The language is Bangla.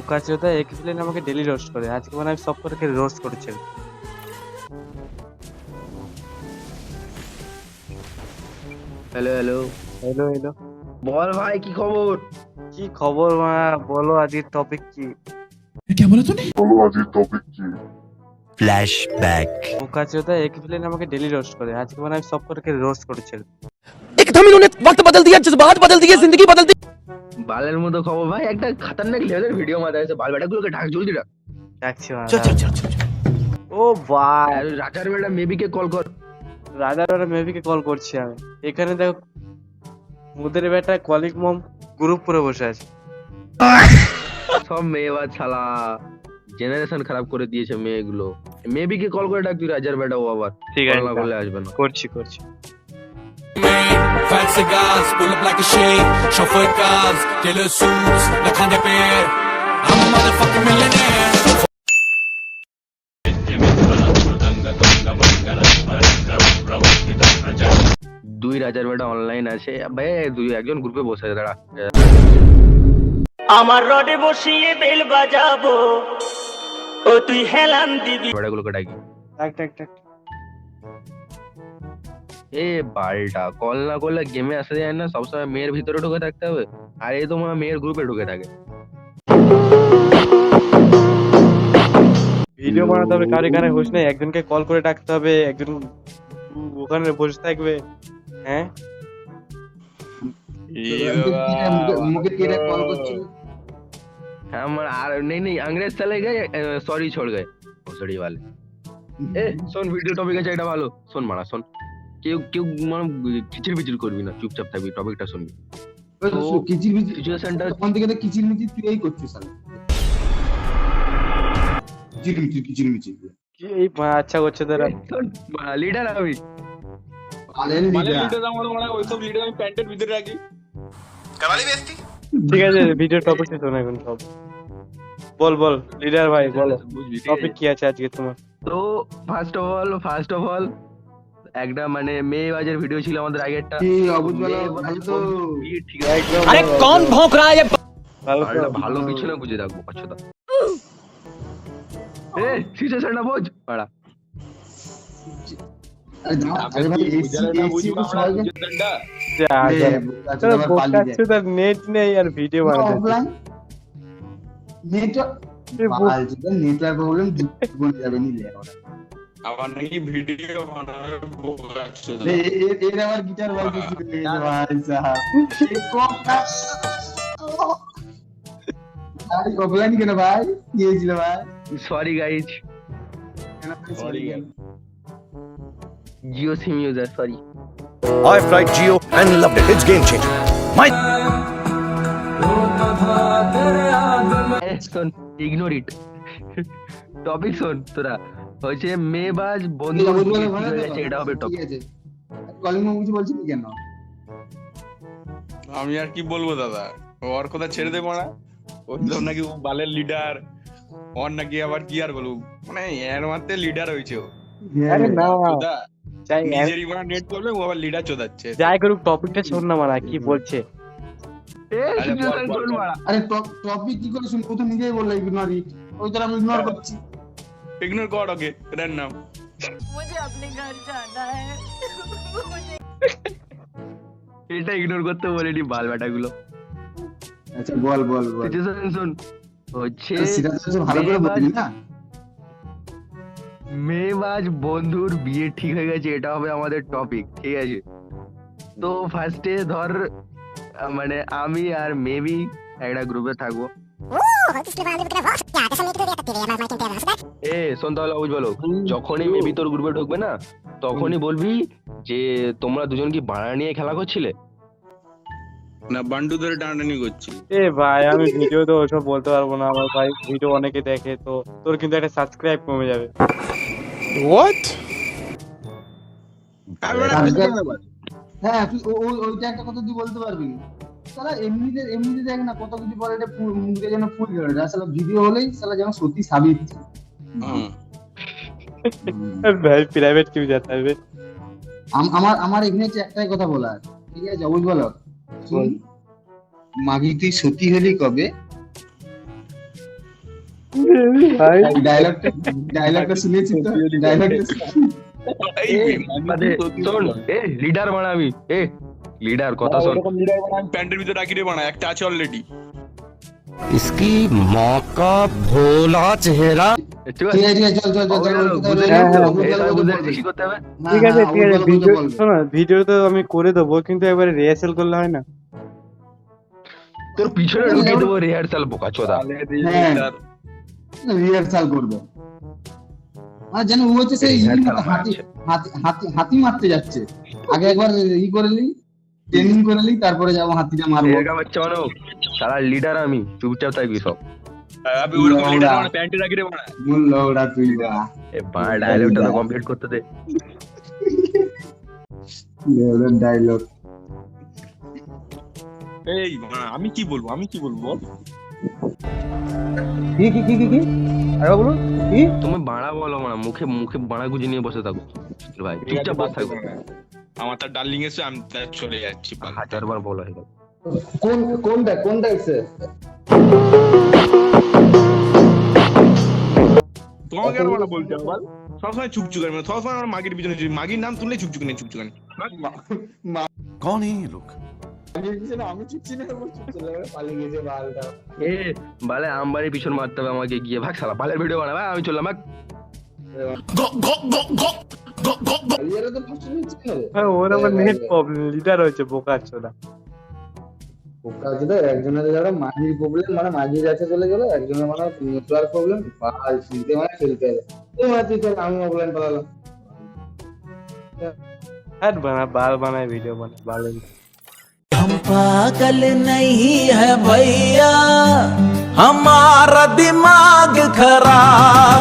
বোকাচোদা এক্সপ্লেন আমাকে ডেলি রোস্ট করে, আজকে মানে আমি সব করে রোস্ট করেছি। হ্যালো হ্যালো হ্যালো হ্যালো, বল ভাই কি খবর? কি খবর মা? বলো আজকের টপিক কি? क्या बोला तूने? फ्लैशबैक। বোকাচোদা এক্সপ্লেন আমাকে ডেলি রোস্ট করে, আজকে মানে আমি সব করে রোস্ট করেছি। एकदम इन्होंने वक्त बदल दिया, जज्बात बदल दिए, जिंदगी बदल दी। বালের মতো খবর ভাই, একটা খতরনাক লেভেলের ভিডিও মাথায় আছে। বাল বেটাগুলোকে ঢাক জলদি ডাক। ডাকছি মা। चल चल चल चल चल। ও ভাই, আর রাজার বেটা মেবিকে কল কর। রাজার মেবিকে কল করছি আমি। এখানে দেখো মুদের বেটা কলিগ মম গ্রুপ করে বসে আছে। সব মেয়ে বা শালা জেনারেশন খারাপ করে দিয়েছে মেয়েগুলো। মেবিকে কল করে ডাক তুই, রাজার বেটা ও আবার ঠিক আছে, কল না করলে আসবে না। করছি করছি। Fat cigars, pull up like a shade. Chauffeur cars, killer suits, the kind of pair. I'm a motherfucking millionaire. দুই রাজার বেটা অনলাইন আছে ভাই, দুই একজন গ্রুপে বসে আছে। দাঁড়া, আমার রডে বসিয়ে বেল বাজাবো, ও তুই হেলান দিবি। বেটাগুলোকে ডাকি। টাক টাক টাক। এ বালটা কল না করলে গেমে আসা যায় না, সবসময় মেয়ের ভিতরে ঢুকে থাকতে হবে। আর এই তো মনে হয় মেয়ের গ্রুপে ঢুকে থাকে। ভিডিও বানাতে হবে, কারো এখানে হোস নেই, একজনকে কল করে ডাকতে হবে, একজন ওখানে বসে থাকবে। হ্যাঁ मुझे तेरा कॉल করছিল। আমার আর नहीं नहीं अंग्रेज चले गए, सॉरी छोड़ गए भोसड़ी वाले। এ শোন, ভিডিও টপিক আছে এটা ভালো, শোন মারা শোন। কেউ কেউ মানে কিচির বিচির করবি না, চুপচাপ থাকবি, টপিকটা শুনবি। তো কিচির মিচির সিচুয়েশনটা তখন থেকে তো কিচির মিচির তুই এই করছিস শালা। কিচির মিচির কি এই আচ্ছা করছে তারা। লিডার আমি আলেন লিডার। ঠিক আছে, ভিডিও টপিক শোন এখন সব। বল বল লিডার ভাই, বলো বুঝবি, ঠিক টপিক আছে? কি আছে আজকে তোমার? তো ফার্স্ট অফ অল একটা মানে মেয়ে বাজের ভিডিও ছিল আমাদের আগেরটা। কি অবুঝ বলো, ভালো তো। ঠিক আছে, একদম अरे कौन भौंक रहा है ये? ভালো তো? ভালো ভালো কিছু না বুঝে রাখবো আচ্ছা। এ সিচুয়েশনটা বোঝ পাড়া। আরে দাঁড়া, আরে ভাই এসি তো সবাই যা, যা। তোর বোকাচোদা নেট নেই আর ভিডিও বানাতে। অফলাইন নেটওয়ার্ক বাল যেটা নেটওয়ার্ক প্রবলেম জীবন যাবে নি লে ওরা। আবার নাকি ভিডিও বানাবে বোকাচোদা। এর আবার গিটার বাজাচ্ছে রে ভাই সাহেব। এ কোকা আরে অফলাইন কেন ভাই? কি হয়েছিল ভাই? Sorry guys, sorry Jio SIM user, sorry. I tried Geo and loved it. It's game changer. My শোন, ইগনোর ইট। টপিক শোন তোরা, হচ্ছে মেয়েবাজ বন্ধু অবুঝ বলো ঠিক ভালো হয়ে তো? গেছে, এটা হবে ঠিক টপিক। আছে। কলিং মুজি বলছিস কেন? আমি আর কি বলবো দাদা, ওর কথা ছেড়ে দেবো না। ওই তো নাকি ও বালের লিডার, ওর নাকি আবার কি আর বলবো, মানে এর মাত্র লিডার হয়েছে ও। আরে না চোদা, চাই নিজেরই মানে নেট করবে, ও আবার লিডার চোদাচ্ছে। যাই করুক, টপিকটা শোন না মারা কি বলছে। এ আরে সিচুয়েশন বল, বল, শোন বল। মারা। আরে টপিক কি করে শুনবো? ও তো নিজেই বললো ইগনোর ইট, ওই তো আমি ইগনোর করছি। ইগনোর কর ওকে, এটার নাম। मुझे अपने घर जाना है। मुझे এটা ইগনোর করতে বলিনি বাল বেটাগুলো। আচ্ছা বল বল বল। সিচুয়েশন শোন, হচ্ছে সেটা তো ভালো করে বলবি না। মেয়েবাজ বন্ধুর বিয়ে ঠিক হয়ে গেছে, এটা হবে আমাদের টপিক, ঠিক আছে? তো ফার্স্টে ধর মানে আমি আর মেবি একটা গ্রুপে থাকবো। এ শোন তাহলে বুঝ বলো, যখনই মেবি তোর গ্রুপে ঢুকবে না, তখনই বলবি যে তোমরা দুজন কি বাড়া নিয়ে খেলা করছিলে। না বান্ডু ধরে টানাটানি করছি। এ ভাই আমি ভিডিও তো ওসব বলতে পারবো না, আমার ভাই ভিডিও অনেকে দেখে, তো তোর কিন্তু একটা সাবস্ক্রাইব কমে যাবে। What? হ্যাঁ তুই ওইটা একটা কথা তুই বলতে পারবি না। সালা এমনিতে দেখ না কত কিছু বলে, এটা মুখে যেন ফুল গেল। সালা ভিডিও হলেই সালা যেন সত্যি সাবিত। হুম। ভাই প্রাইভেট কিউ যেতে হবে। আমার এখানে হচ্ছে একটাই কথা বলার, ঠিক আছে? অবুঝ বলো, শুন, মাগি তুই সত্যি হলি কবে? ভাই ডায়লগটা শুনেছি তো, ডায়লগটা শোন, এ লিডার বানা আমি, এ লিডার কথা শোন। প্যান্টের ভিতরে রাখি রে বানা, একটা আছে অলরেডি। इसकी माँ का भोला चेहरा। ঠিক ঠিক আছে, আছে, চল চল চল চল কি করতে হবে? ঠিক আছে ভিডিও শোনো, ভিডিও তো আমি করে দেবো, কিন্তু একবারে রিহার্সাল করলে হয় না? তোর পিছনে ঢুকিয়ে দেবো রিহার্সাল, বোকা চোদা। হ্যাঁ রিহার্সাল করবে। আর জানো ও হচ্ছে সেই হাতি মারতে যাচ্ছে, আগে একবার ই করে নি, ট্রেনিং করে নি, তারপরে যাবো হাতিটা মারবো। এরকম বাচ্চা মানো, সারা লিডার আমি, চুপচাপ থাকবি সব। আমি ওরকম লিডার বানা, প্যান্টে রাখি রে বানা। মূল লোকটা তুই বা এ বাঁ ডায়লগটা তো কমপ্লিট করতে দে। ডায়লগ এই বানা, আমি কি বলবো বল? কি আরে বলুন কি? তুমি বাড়া বলো না, মুখে মুখে বাড়া গুজি নিয়ে বসে থাকো ভাই, চুপচাপ বসে থাকো। আমার তার ডার্লিং এসে আমি তার চলে যাচ্ছি। 1000 বার বলা হয়ে গেল। কোনটা এসে তোমাকে আর বলা বলতে হবে, সবসময় চুপচুকানি, মানে সবসময় আমার মাগির পিছনে, মাগির নাম তুললে চুপচুকানি। कौन है ये लोग? আমি চুপছি না, পালিয়ে গেছে বালটা। এ বালে আমবাড়ির পিছন মারতে হবে আমাকে, গিয়ে ভাগ শালা, বালের ভিডিও বানাবে, আমি চললাম ভাগ। পালিয়ে তো ফাঁসি হচ্ছে না রে। হ্যাঁ, ওর আবার নেট প্রবলেম, লিডার হয়েছে বোকা চোদা। ওকা যেটা একজনের যারা মাঝির প্রবলেম, মানে মাঝির কাছে চলে গেল, একজনের মানে নেটওয়ার্ক প্রবলেম, বাল শুনতে মানে খেলতে হবে। এই মাঝি চল, আমি অফলাইন পালালাম। হ্যাঁ বানা, বাল বানায় ভিডিও বানায়, বাল। हम पागल नहीं है भैया, हमारा दिमाग खराब